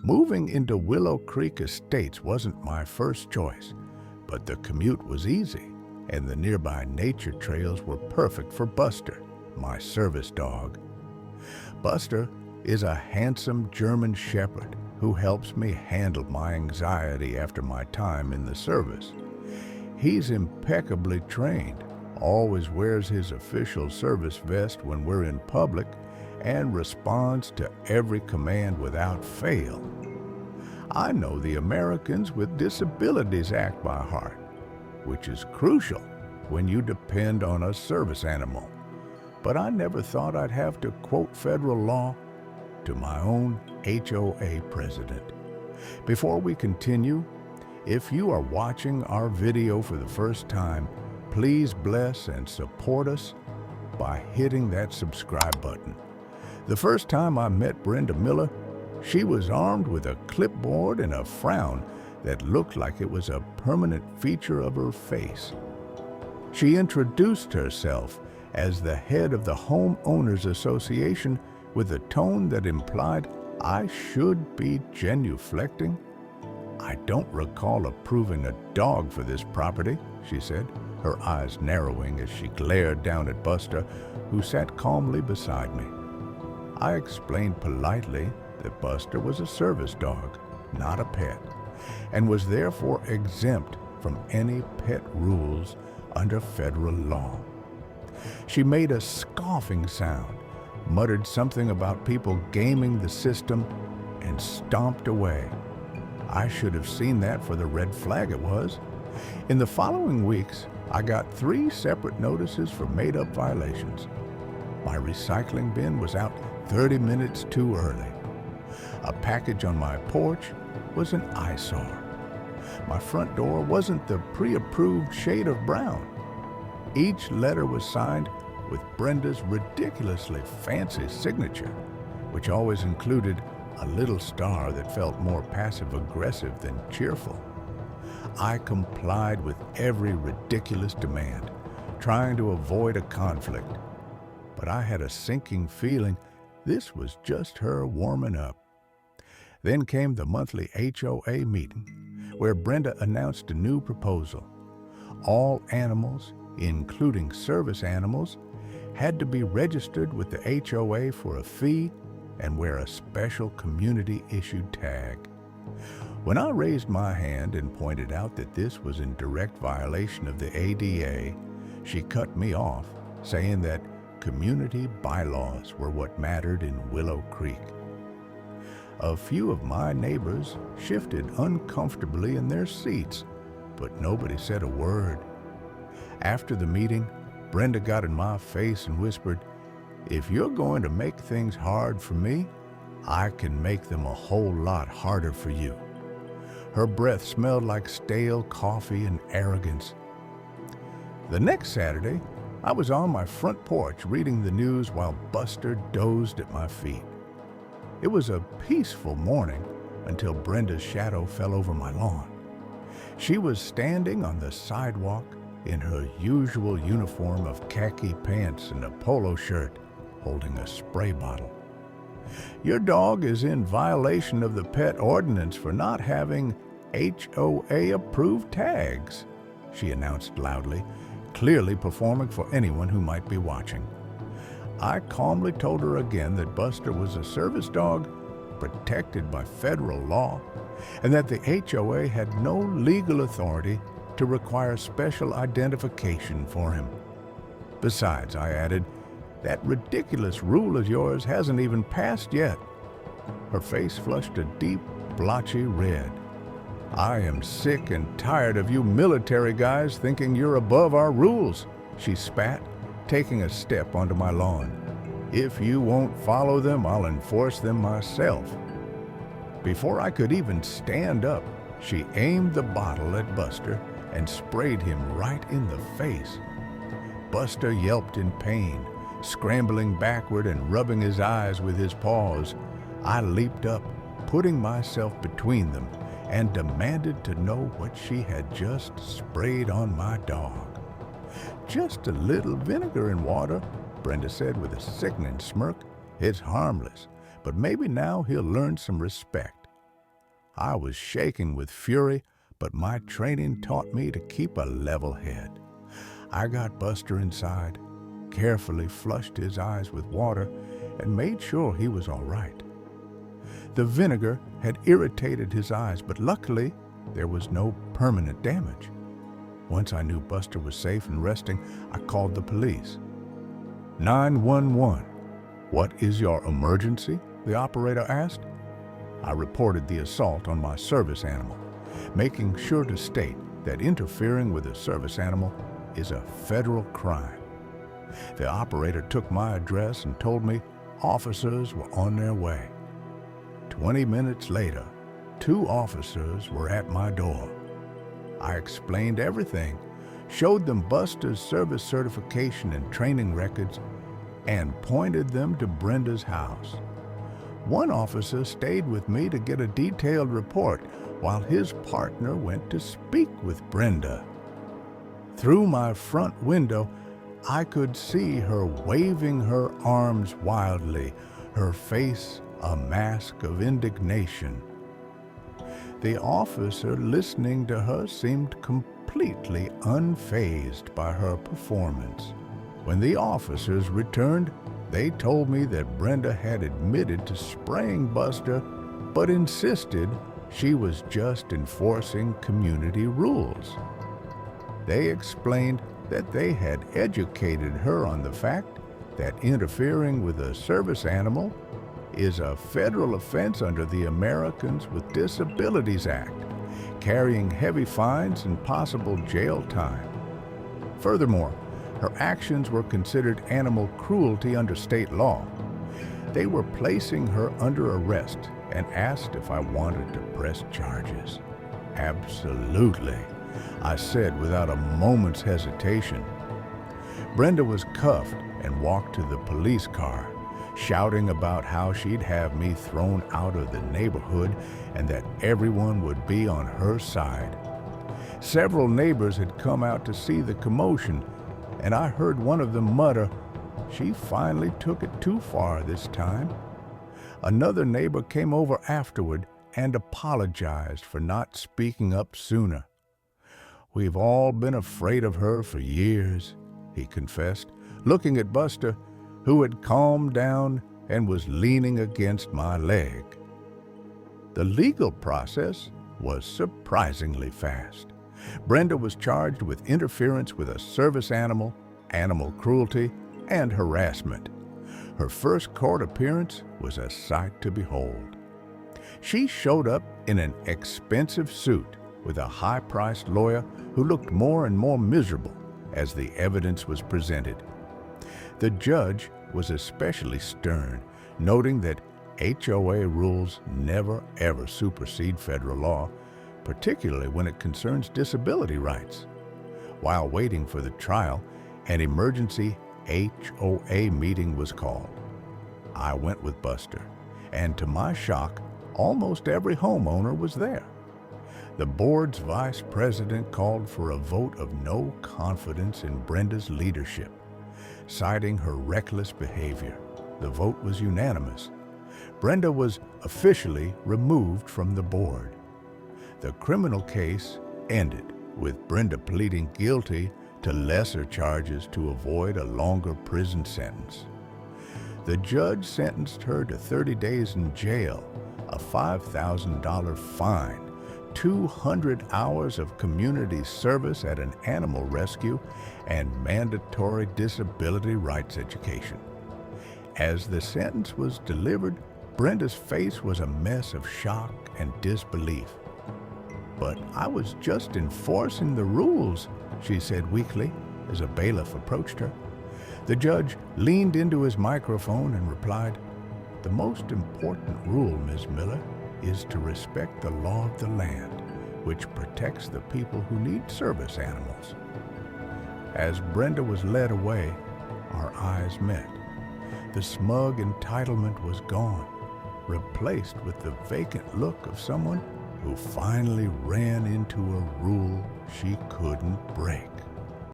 Moving into Willow Creek Estates wasn't my first choice, but the commute was easy, and the nearby nature trails were perfect for Buster, my service dog. Buster is a handsome German Shepherd who helps me handle my anxiety after my time in the service. He's impeccably trained, always wears his official service vest when we're in public, and responds to every command without fail. I know the Americans with Disabilities Act by heart, which is crucial when you depend on a service animal. But I never thought I'd have to quote federal law to my own HOA president. Before we continue, if you are watching our video for the first time, please bless and support us by hitting that subscribe button. The first time I met Brenda Miller, she was armed with a clipboard and a frown that looked like it was a permanent feature of her face. She introduced herself as the head of the Homeowners Association with a tone that implied I should be genuflecting. "I don't recall approving a dog for this property," she said, her eyes narrowing as she glared down at Buster, who sat calmly beside me. I explained politely that Buster was a service dog, not a pet, and was therefore exempt from any pet rules under federal law. She made a scoffing sound, muttered something about people gaming the system, and stomped away. I should have seen that for the red flag it was. In the following weeks, I got 3 separate notices for made-up violations. My recycling bin was out 30 minutes too early. A package on my porch was an eyesore. My front door wasn't the pre-approved shade of brown. Each letter was signed with Brenda's ridiculously fancy signature, which always included a little star that felt more passive-aggressive than cheerful. I complied with every ridiculous demand, trying to avoid a conflict. But I had a sinking feeling this was just her warming up. Then came the monthly HOA meeting, where Brenda announced a new proposal. All animals, including service animals, had to be registered with the HOA for a fee and wear a special community-issued tag. When I raised my hand and pointed out that this was in direct violation of the ADA, she cut me off, saying that community bylaws were what mattered in Willow Creek. A few of my neighbors shifted uncomfortably in their seats, but nobody said a word. After the meeting, Brenda got in my face and whispered, "If you're going to make things hard for me, I can make them a whole lot harder for you." Her breath smelled like stale coffee and arrogance. The next Saturday, I was on my front porch reading the news while Buster dozed at my feet. It was a peaceful morning until Brenda's shadow fell over my lawn. She was standing on the sidewalk in her usual uniform of khaki pants and a polo shirt, holding a spray bottle. "Your dog is in violation of the pet ordinance for not having HOA-approved tags," she announced loudly, clearly performing for anyone who might be watching. I calmly told her again that Buster was a service dog protected by federal law, and that the HOA had no legal authority to require special identification for him. "Besides," I added, "that ridiculous rule of yours hasn't even passed yet." Her face flushed a deep, blotchy red. "I am sick and tired of you military guys thinking you're above our rules," she spat, taking a step onto my lawn. "If you won't follow them, I'll enforce them myself." Before I could even stand up, she aimed the bottle at Buster and sprayed him right in the face. Buster yelped in pain, scrambling backward and rubbing his eyes with his paws. I leaped up, putting myself between them, and demanded to know what she had just sprayed on my dog. "Just a little vinegar and water," Brenda said with a sickening smirk. "It's harmless, but maybe now he'll learn some respect." I was shaking with fury, but my training taught me to keep a level head. I got Buster inside, carefully flushed his eyes with water, and made sure he was all right. The vinegar had irritated his eyes, but luckily there was no permanent damage. Once I knew Buster was safe and resting, I called the police. 911. "What is your emergency?" the operator asked. I reported the assault on my service animal, making sure to state that interfering with a service animal is a federal crime. The operator took my address and told me officers were on their way. 20 minutes later, 2 officers were at my door. I explained everything, showed them Buster's service certification and training records, and pointed them to Brenda's house. One officer stayed with me to get a detailed report while his partner went to speak with Brenda. Through my front window, I could see her waving her arms wildly, her face a mask of indignation. The officer listening to her seemed completely unfazed by her performance. When the officers returned, they told me that Brenda had admitted to spraying Buster, but insisted she was just enforcing community rules. They explained that they had educated her on the fact that interfering with a service animal is a federal offense under the Americans with Disabilities Act, carrying heavy fines and possible jail time. Furthermore, her actions were considered animal cruelty under state law. They were placing her under arrest and asked if I wanted to press charges. Absolutely, I said without a moment's hesitation. Brenda was cuffed and walked to the police car, shouting about how she'd have me thrown out of the neighborhood and that everyone would be on her side. Several neighbors had come out to see the commotion, and I heard one of them mutter, "She finally took it too far this time." Another neighbor came over afterward and apologized for not speaking up sooner. "We've all been afraid of her for years," he confessed, looking at Buster, who had calmed down and was leaning against my leg. The legal process was surprisingly fast. Brenda was charged with interference with a service animal, animal cruelty, and harassment. Her first court appearance was a sight to behold. She showed up in an expensive suit with a high-priced lawyer who looked more and more miserable as the evidence was presented. The judge was especially stern, noting that HOA rules never ever supersede federal law, particularly when it concerns disability rights. While waiting for the trial, an emergency HOA meeting was called. I went with Buster, and to my shock, almost every homeowner was there. The board's vice president called for a vote of no confidence in Brenda's leadership, citing her reckless behavior. The vote was unanimous. Brenda was officially removed from the board. The criminal case ended with Brenda pleading guilty to lesser charges to avoid a longer prison sentence. The judge sentenced her to 30 days in jail, a $5,000 fine, 200 hours of community service at an animal rescue, and mandatory disability rights education. As the sentence was delivered, Brenda's face was a mess of shock and disbelief. "But I was just enforcing the rules," she said weakly as a bailiff approached her. The judge leaned into his microphone and replied, "The most important rule, Ms. Miller, is to respect the law of the land, which protects the people who need service animals." As Brenda was led away, our eyes met. The smug entitlement was gone, replaced with the vacant look of someone who finally ran into a rule she couldn't break.